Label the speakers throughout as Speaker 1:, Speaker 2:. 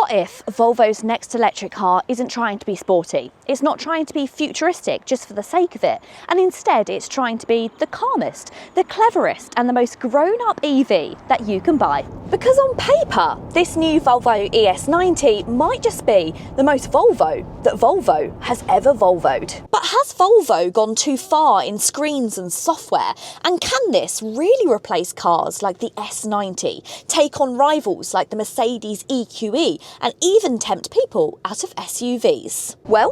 Speaker 1: What if Volvo's next electric car isn't trying to be sporty? It's not trying to be futuristic just for the sake of it, and instead it's trying to be the calmest, the cleverest and the most grown-up EV that you can buy. Because on paper, this new Volvo ES90 might just be the most Volvo that Volvo has ever Volvoed. But has Volvo gone too far in screens and software? And can this really replace cars like the S90, take on rivals like the Mercedes EQE, and even tempt people out of SUVs? Well,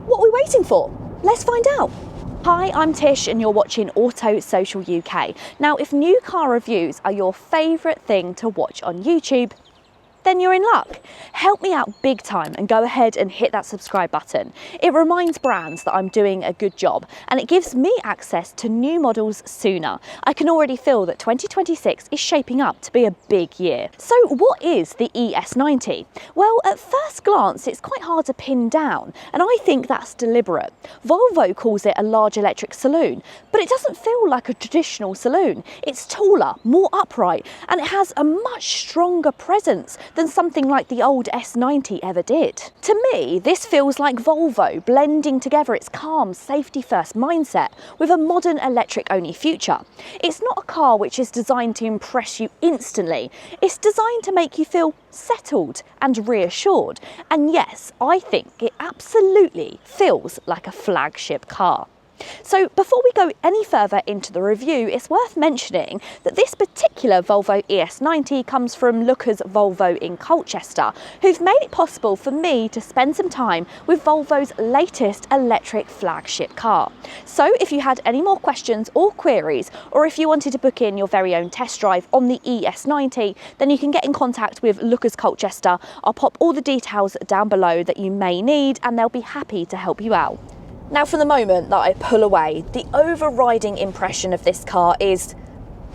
Speaker 1: what are we waiting for? Let's find out. Hi, I'm Tish and you're watching Auto Social UK. Now, if new car reviews are your favourite thing to watch on YouTube, then you're in luck. Help me out big time and go ahead and hit that subscribe button. It reminds brands that I'm doing a good job and it gives me access to new models sooner. I can already feel that 2026 is shaping up to be a big year. So what is the ES90? Well, at first glance, it's quite hard to pin down, and I think that's deliberate. Volvo calls it a large electric saloon, but it doesn't feel like a traditional saloon. It's taller, more upright, and it has a much stronger presence than something like the old S90 ever did. To me, this feels like Volvo blending together its calm, safety-first mindset with a modern electric-only future. It's not a car which is designed to impress you instantly. It's designed to make you feel settled and reassured. And yes, I think it absolutely feels like a flagship car. So before we go any further into the review, it's worth mentioning that this particular Volvo ES90 comes from Lookers Volvo in Colchester, who've made it possible for me to spend some time with Volvo's latest electric flagship car. So if you had any more questions or queries, or if you wanted to book in your very own test drive on the ES90, then you can get in contact with Lookers Colchester. I'll pop all the details down below that you may need and they'll be happy to help you out. Now, from the moment that I pull away, the overriding impression of this car is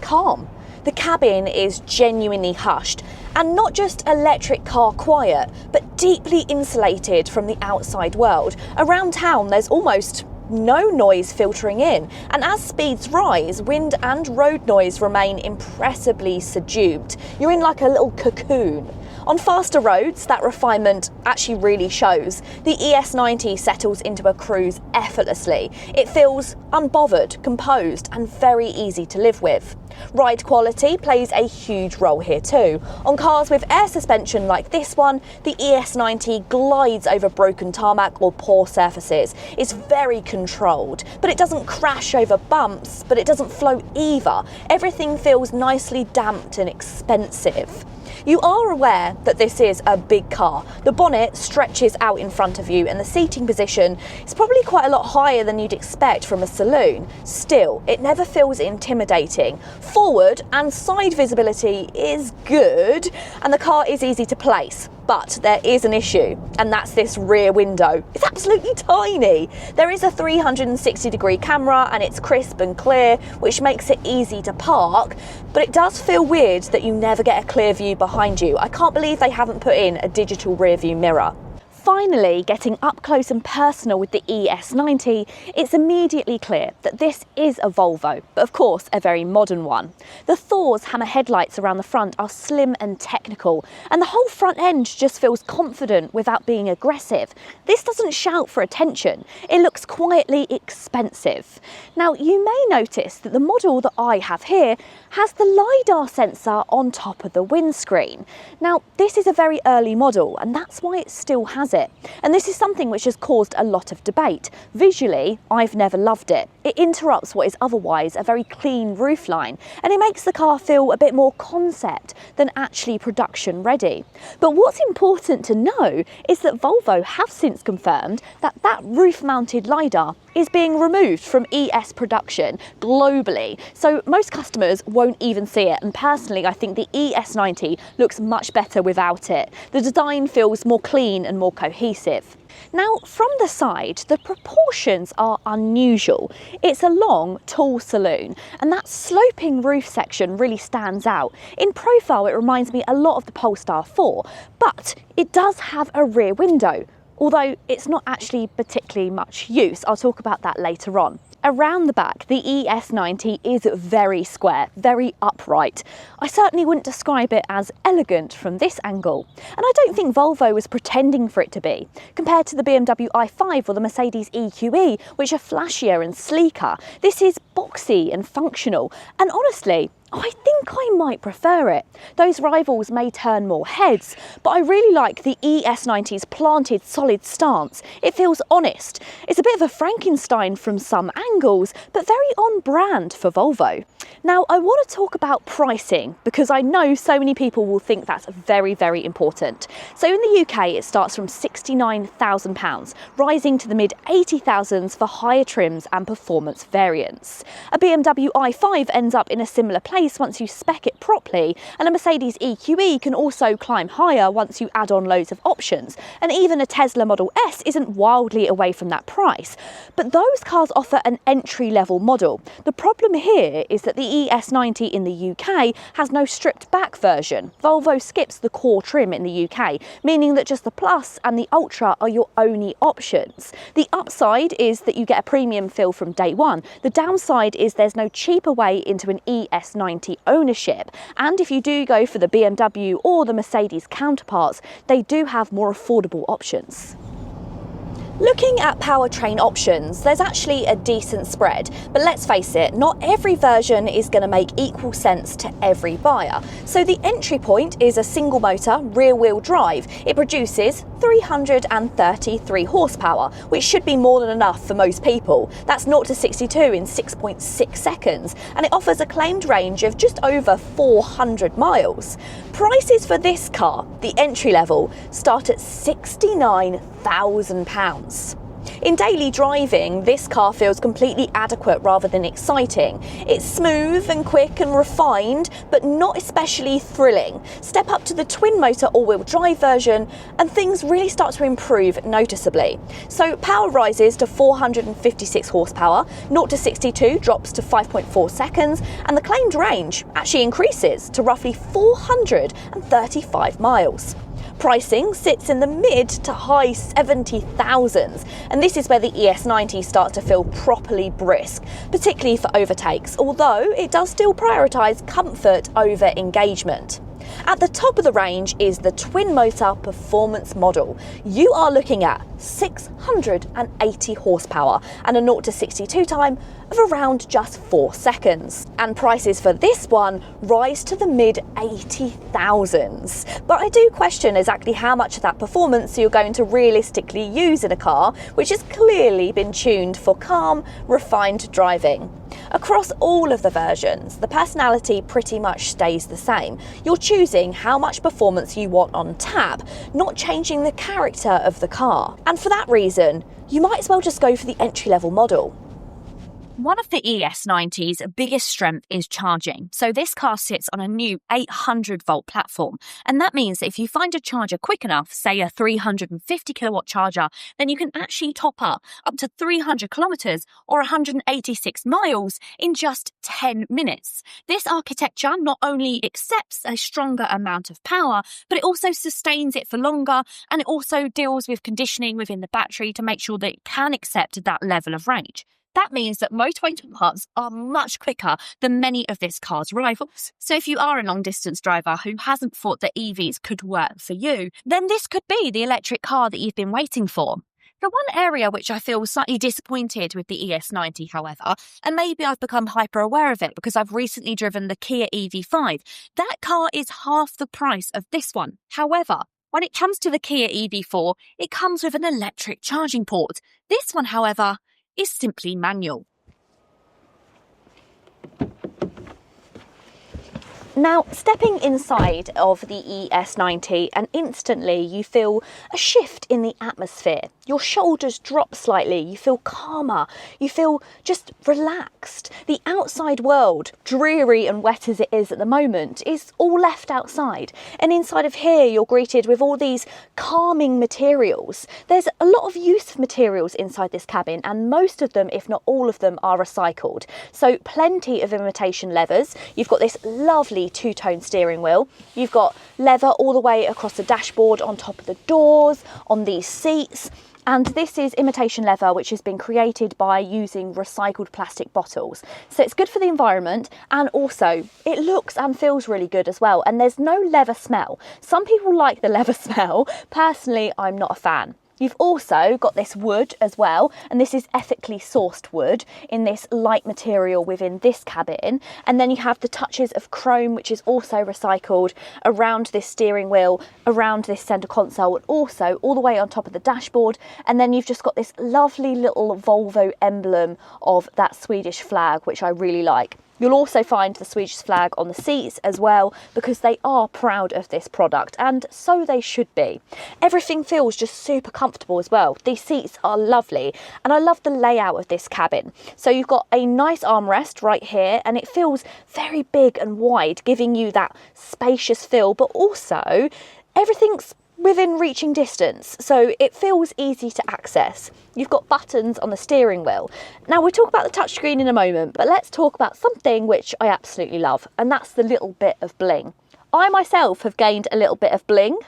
Speaker 1: calm. The cabin is genuinely hushed, and not just electric car quiet, but deeply insulated from the outside world. Around town, there's almost no noise filtering in, and as speeds rise, wind and road noise remain impressively subdued. You're in like a little cocoon. On faster roads, that refinement actually really shows. The ES90 settles into a cruise effortlessly. It feels unbothered, composed, and very easy to live with. Ride quality plays a huge role here too. On cars with air suspension like this one, the ES90 glides over broken tarmac or poor surfaces. It's very controlled, but it doesn't crash over bumps, but it doesn't float either. Everything feels nicely damped and expensive. You are aware that this is a big car. The bonnet stretches out in front of you and the seating position is probably quite a lot higher than you'd expect from a saloon. Still, it never feels intimidating. Forward and side visibility is good and the car is easy to place. But there is an issue, and that's this rear window. It's absolutely tiny. There is a 360-degree camera and it's crisp and clear, which makes it easy to park, but it does feel weird that you never get a clear view behind you. I can't believe they haven't put in a digital rear view mirror. Finally, getting up close and personal with the ES90, it's immediately clear that this is a Volvo, but of course a very modern one. The Thor's hammer headlights around the front are slim and technical, and the whole front end just feels confident without being aggressive. This doesn't shout for attention, it looks quietly expensive. Now, you may notice that the model that I have here has the LiDAR sensor on top of the windscreen. Now, this is a very early model, and that's why it still has it. And this is something which has caused a lot of debate. Visually, I've never loved it. It interrupts what is otherwise a very clean roofline, and it makes the car feel a bit more concept than actually production ready. But what's important to know is that Volvo have since confirmed that that roof-mounted LiDAR is being removed from ES production globally, so most customers won't even see it, and personally I think the ES90 looks much better without it. The design feels more clean and more cohesive. Now, from the side, the proportions are unusual. It's a long, tall saloon, and that sloping roof section really stands out. In profile, it reminds me a lot of the Polestar 4, but it does have a rear window, although it's not actually particularly much use. I'll talk about that later on. Around the back, the ES90 is very square, very upright. I certainly wouldn't describe it as elegant from this angle. And I don't think Volvo was pretending for it to be. Compared to the BMW i5 or the Mercedes EQE, which are flashier and sleeker, this is boxy and functional. And honestly, I think I might prefer it. Those rivals may turn more heads, but I really like the ES90's planted solid stance. It feels honest. It's a bit of a Frankenstein from some angles, but very on brand for Volvo. Now, I want to talk about pricing because I know so many people will think that's very, very important. So in the UK, it starts from £69,000, rising to the mid-80,000s for higher trims and performance variants. A BMW i5 ends up in a similar place once you spec it properly, and a Mercedes EQE can also climb higher once you add on loads of options, and even a Tesla Model S isn't wildly away from that price. But those cars offer an entry-level model. The problem here is that the ES90 in the UK has no stripped back version. Volvo skips the core trim in the UK, meaning that just the Plus and the Ultra are your only options. The upside is that you get a premium feel from day one. The downside is there's no cheaper way into an ES90 ownership, and if you do go for the BMW or the Mercedes counterparts, they do have more affordable options. Looking at powertrain options, there's actually a decent spread, but let's face it, not every version is going to make equal sense to every buyer. So the entry point is a single motor rear-wheel drive. It produces 333 horsepower, which should be more than enough for most people. That's 0 to 62 in 6.6 seconds, and it offers a claimed range of just over 400 miles. Prices for this car, the entry level, start at £69,000. In daily driving, this car feels completely adequate rather than exciting. It's smooth and quick and refined, but not especially thrilling. Step up to the twin-motor all-wheel drive version and things really start to improve noticeably. So power rises to 456 horsepower, 0 to 62 drops to 5.4 seconds, and the claimed range actually increases to roughly 435 miles. Pricing sits in the mid to high 70,000s, and this is where the ES90 starts to feel properly brisk, particularly for overtakes, although it does still prioritise comfort over engagement. At the top of the range is the twin-motor performance model. You are looking at 680 horsepower and a 0 to 62 time of around just 4 seconds. And prices for this one rise to the mid-80,000s. But I do question exactly how much of that performance you're going to realistically use in a car, which has clearly been tuned for calm, refined driving. Across all of the versions, the personality pretty much stays the same. You're choosing how much performance you want on tap, not changing the character of the car. And for that reason, you might as well just go for the entry-level model.
Speaker 2: One of the ES90's biggest strength is charging. So this car sits on a new 800-volt platform. And that means that if you find a charger quick enough, say a 350 kilowatt charger, then you can actually top up to 300 kilometers or 186 miles in just 10 minutes. This architecture not only accepts a stronger amount of power, but it also sustains it for longer, and it also deals with conditioning within the battery to make sure that it can accept that level of range. That means that motivated parts are much quicker than many of this car's rivals. So if you are a long-distance driver who hasn't thought that EVs could work for you, then this could be the electric car that you've been waiting for. The one area which I feel slightly disappointed with the ES90, however, and maybe I've become hyper aware of it because I've recently driven the Kia EV5, that car is half the price of this one. However, when it comes to the Kia EV4, it comes with an electric charging port. This one, however, is simply manual.
Speaker 1: Now, stepping inside of the ES90 and instantly you feel a shift in the atmosphere. Your shoulders drop slightly, you feel calmer, you feel just relaxed. The outside world, dreary and wet as it is at the moment, is all left outside. And inside of here, you're greeted with all these calming materials. There's a lot of use of materials inside this cabin, and most of them, if not all of them, are recycled. So plenty of imitation leathers. You've got this lovely the two-tone steering wheel. You've got leather all the way across the dashboard, on top of the doors, on these seats. And this is imitation leather, which has been created by using recycled plastic bottles. So it's good for the environment, and also it looks and feels really good as well. And there's no leather smell. Some people like the leather smell. Personally, I'm not a fan. You've also got this wood as well, and this is ethically sourced wood in this light material within this cabin. And then you have the touches of chrome, which is also recycled around this steering wheel, around this centre console, and also all the way on top of the dashboard. And then you've just got this lovely little Volvo emblem of that Swedish flag, which I really like. You'll also find the Swedish flag on the seats as well, because they are proud of this product, and so they should be. Everything feels just super comfortable as well. These seats are lovely, and I love the layout of this cabin. So you've got a nice armrest right here, and it feels very big and wide, giving you that spacious feel, but also everything's within reaching distance, so it feels easy to access. You've got buttons on the steering wheel. Now we'll talk about the touchscreen in a moment, but let's talk about something which I absolutely love, and that's the little bit of bling. I myself have gained a little bit of bling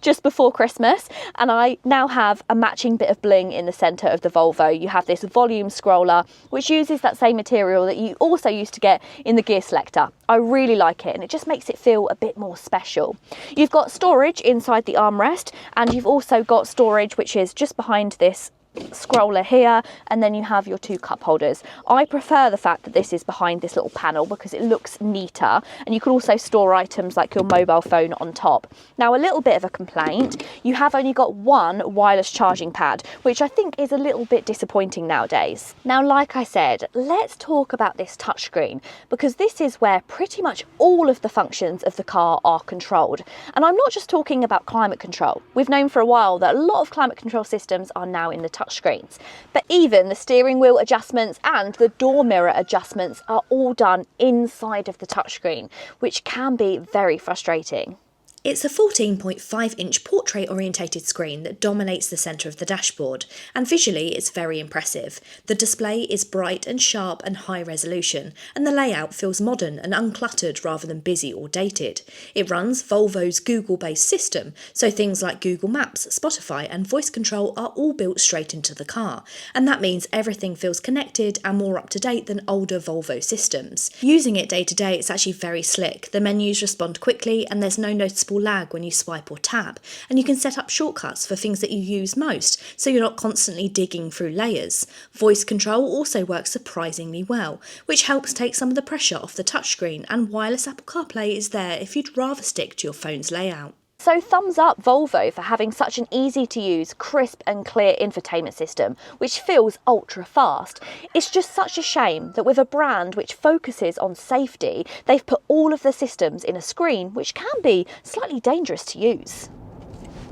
Speaker 1: just before Christmas, and I now have a matching bit of bling in the centre of the Volvo. You have this volume scroller, which uses that same material that you also used to get in the gear selector. I really like it, and it just makes it feel a bit more special. You've got storage inside the armrest, and you've also got storage which is just behind this scroller here, and then you have your two cup holders. I prefer the fact that this is behind this little panel because it looks neater, and you can also store items like your mobile phone on top. Now, a little bit of a complaint, you have only got one wireless charging pad, which I think is a little bit disappointing nowadays. Now, like I said, let's talk about this touchscreen, because this is where pretty much all of the functions of the car are controlled. And I'm not just talking about climate control. We've known for a while that a lot of climate control systems are now in the touchscreens, but even the steering wheel adjustments and the door mirror adjustments are all done inside of the touchscreen, which can be very frustrating.
Speaker 3: It's a 14.5-inch portrait-orientated screen that dominates the centre of the dashboard, and visually it's very impressive. The display is bright and sharp and high resolution, and the layout feels modern and uncluttered rather than busy or dated. It runs Volvo's Google-based system, so things like Google Maps, Spotify and voice control are all built straight into the car, and that means everything feels connected and more up-to-date than older Volvo systems. Using it day to day, it's actually very slick. The menus respond quickly, and there's no noticeable lag when you swipe or tap, and you can set up shortcuts for things that you use most, so you're not constantly digging through layers. Voice control also works surprisingly well, which helps take some of the pressure off the touchscreen, and wireless Apple CarPlay is there if you'd rather stick to your phone's layout.
Speaker 1: So thumbs up Volvo for having such an easy to use, crisp and clear infotainment system, which feels ultra fast. It's just such a shame that with a brand which focuses on safety, they've put all of the systems in a screen, which can be slightly dangerous to use.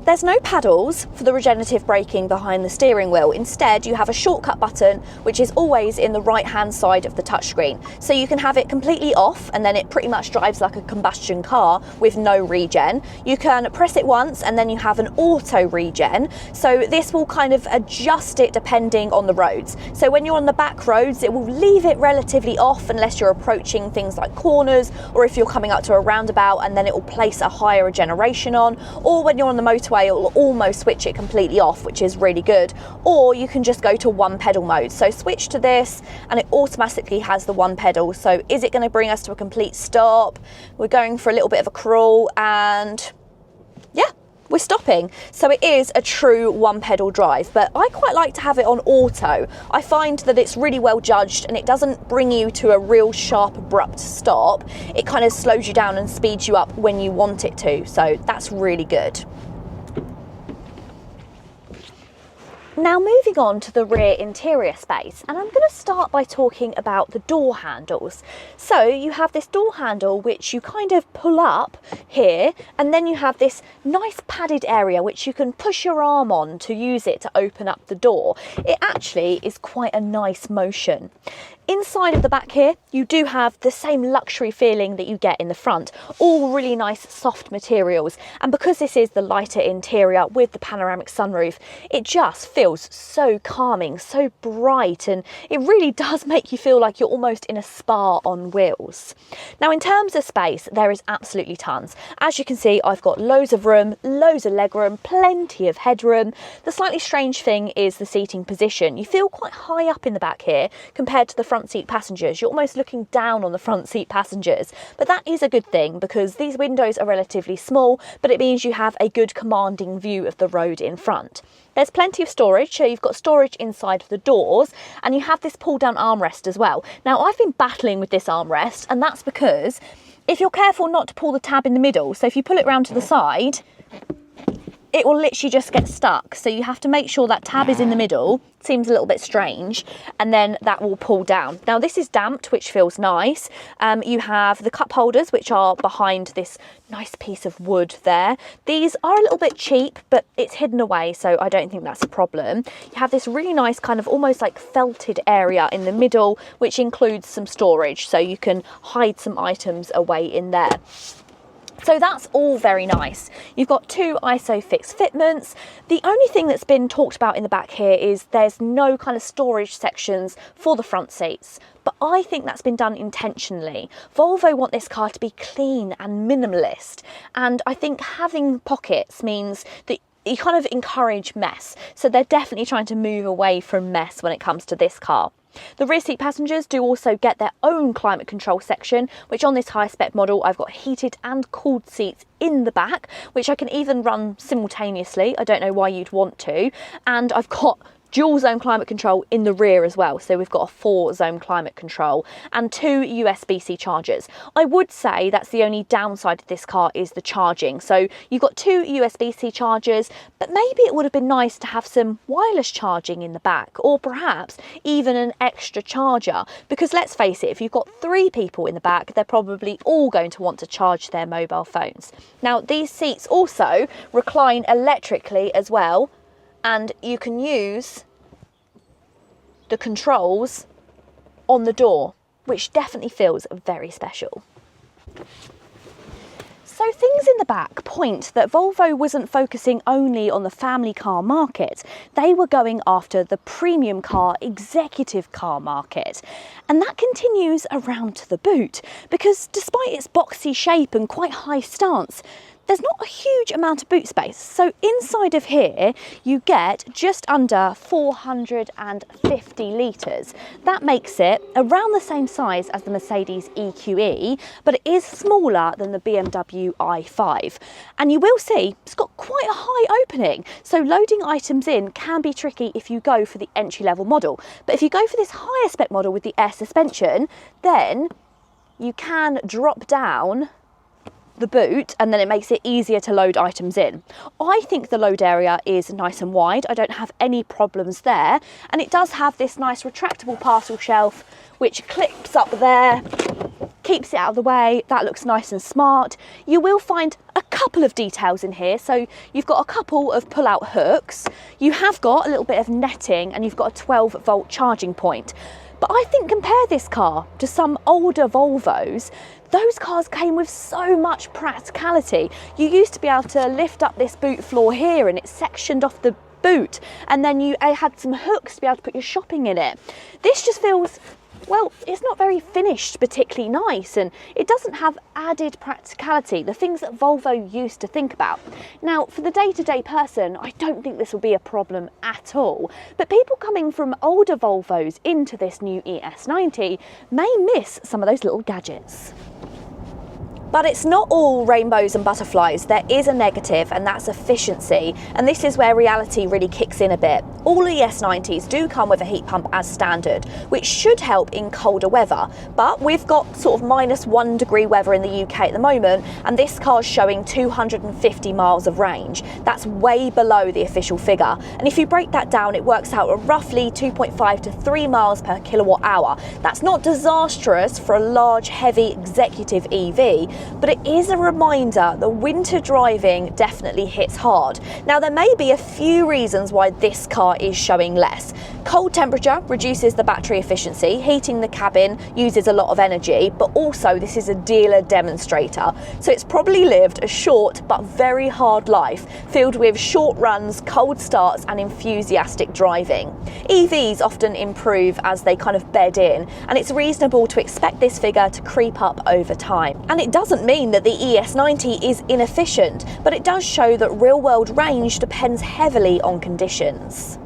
Speaker 1: There's no paddles for the regenerative braking behind the steering wheel. Instead, you have a shortcut button, which is always in the right-hand side of the touchscreen. So you can have it completely off, and then it pretty much drives like a combustion car with no regen. You can press it once, and then you have an auto regen. So this will kind of adjust it depending on the roads. So when you're on the back roads, it will leave it relatively off unless you're approaching things like corners, or if you're coming up to a roundabout, and then it will place a higher regeneration on. Or when you're on the motorway, it will almost switch it completely off, which is really good. Or you can just go to one pedal mode. So switch to this and it automatically has the one pedal. So is it going to bring us to a complete stop? We're going for a little bit of a crawl, and yeah, we're stopping. So it is a true one pedal drive, but I quite like to have it on auto. I find that it's really well judged, and it doesn't bring you to a real sharp abrupt stop. It kind of slows you down and speeds you up when you want it to. So that's really good. Now moving on to the rear interior space, and I'm going to start by talking about the door handles. So you have this door handle which you kind of pull up here, and then you have this nice padded area which you can push your arm on to use it to open up the door. It actually is quite a nice motion. Inside of the back here, you do have the same luxury feeling that you get in the front, all really nice soft materials. And because this is the lighter interior with the panoramic sunroof, it just feels feels so calming, so bright, and it really does make you feel like you're almost in a spa on wheels. Now, in terms of space, there is absolutely tons. As you can see, I've got loads of room, loads of legroom, plenty of headroom. The slightly strange thing is the seating position. You feel quite high up in the back here compared to the front seat passengers. You're almost looking down on the front seat passengers, but that is a good thing because these windows are relatively small, but it means you have a good commanding view of the road in front. There's plenty of storage, so you've got storage inside of the doors, and you have this pull down armrest as well. Now, I've been battling with this armrest, and that's because if you're careful not to pull the tab in the middle, so if you pull it round to the side, it will literally just get stuck. So you have to make sure that tab is in the middle. Seems a little bit strange, and then that will pull down. Now, this is damped, which feels nice. You have the cup holders, which are behind this nice piece of wood there. These are a little bit cheap, but it's hidden away, so I don't think that's a problem. You have this really nice kind of almost like felted area in the middle, which includes some storage, so you can hide some items away in there. So that's all very nice. You've got 2 ISOFIX fitments. The only thing that's been talked about in the back here is there's no kind of storage sections for the front seats. But I think that's been done intentionally. Volvo want this car to be clean and minimalist. And I think having pockets means that you kind of encourage mess. So they're definitely trying to move away from mess when it comes to this car. The rear seat passengers do also get their own climate control section, which on this high spec model, I've got heated and cooled seats in the back, which I can even run simultaneously. I don't know why you'd want to. And I've got dual zone climate control in the rear as well. So we've got a 4-zone climate control and 2 USB-C chargers. I would say that's the only downside of this car is the charging. So you've got 2 USB-C chargers, but maybe it would have been nice to have some wireless charging in the back, or perhaps even an extra charger, because let's face it, if you've got 3 people in the back, they're probably all going to want to charge their mobile phones. Now, these seats also recline electrically as well, and you can use the controls on the door, which definitely feels very special. So things in the back point that Volvo wasn't focusing only on the family car market. They were going after the premium car, executive car market. And that continues around to the boot, because despite its boxy shape and quite high stance, there's not a huge amount of boot space. So inside of here, you get just under 450 litres. That makes it around the same size as the Mercedes EQE, but it is smaller than the BMW i5. And you will see it's got quite a high opening. So loading items in can be tricky if you go for the entry-level model. But if you go for this higher spec model with the air suspension, then you can drop down the boot, and then it makes it easier to load items in. I think the load area is nice and wide. I don't have any problems there, and it does have this nice retractable parcel shelf which clips up there, keeps it out of the way. That looks nice and smart. You will find a couple of details in here. So you've got a couple of pull-out hooks, you have got a little bit of netting, and you've got a 12-volt charging point. But I think compare this car to some older Volvos. Those cars came with so much practicality. You used to be able to lift up this boot floor here and it sectioned off the boot, and then you had some hooks to be able to put your shopping in it. This just feels, well, it's not very finished, particularly nice, and it doesn't have added practicality, the things that Volvo used to think about. Now, for the day-to-day person, I don't think this will be a problem at all, but people coming from older Volvos into this new ES90 may miss some of those little gadgets. But it's not all rainbows and butterflies. There is a negative, and that's efficiency. And this is where reality really kicks in a bit. All ES90s do come with a heat pump as standard, which should help in colder weather. But we've got sort of -1 degree weather in the UK at the moment, and this car's showing 250 miles of range. That's way below the official figure. And if you break that down, it works out at roughly 2.5 to 3 miles per kilowatt hour. That's not disastrous for a large, heavy executive EV, but it is a reminder that winter driving definitely hits hard. Now, there may be a few reasons why this car is showing less. Cold temperature reduces the battery efficiency, heating the cabin uses a lot of energy, but also this is a dealer demonstrator, so it's probably lived a short but very hard life, filled with short runs, cold starts and enthusiastic driving. EVs often improve as they kind of bed in, and it's reasonable to expect this figure to creep up over time. And it doesn't mean that the ES90 is inefficient, but it does show that real-world range depends heavily on conditions.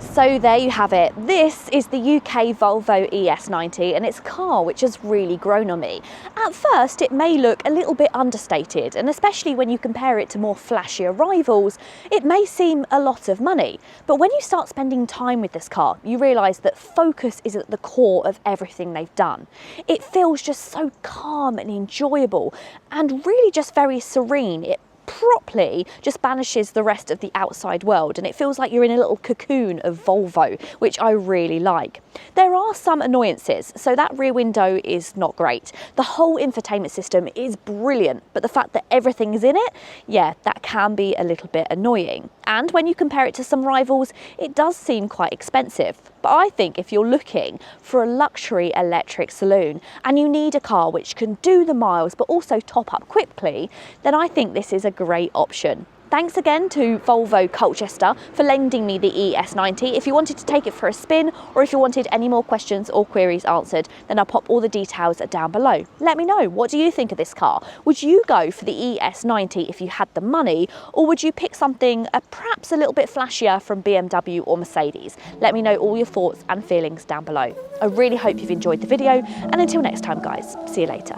Speaker 1: So there you have it. This is the UK Volvo ES90, and it's a car which has really grown on me. At first it may look a little bit understated, and especially when you compare it to more flashier rivals, it may seem a lot of money. But when you start spending time with this car, you realise that focus is at the core of everything they've done. It feels just so calm and enjoyable, and really just very serene. It properly just banishes the rest of the outside world, and it feels like you're in a little cocoon of Volvo, which I really like. There are some annoyances, so that rear window is not great. The whole infotainment system is brilliant, but the fact that everything is in it, yeah, that can be a little bit annoying. And when you compare it to some rivals, it does seem quite expensive. But I think if you're looking for a luxury electric saloon and you need a car which can do the miles but also top up quickly, then I think this is a great option. Thanks again to Volvo Colchester for lending me the ES90. If you wanted to take it for a spin, or if you wanted any more questions or queries answered, then I'll pop all the details down below. Let me know, what do you think of this car? Would you go for the ES90 if you had the money, or would you pick something perhaps a little bit flashier from BMW or Mercedes? Let me know all your thoughts and feelings down below. I really hope you've enjoyed the video, and until next time guys, see you later.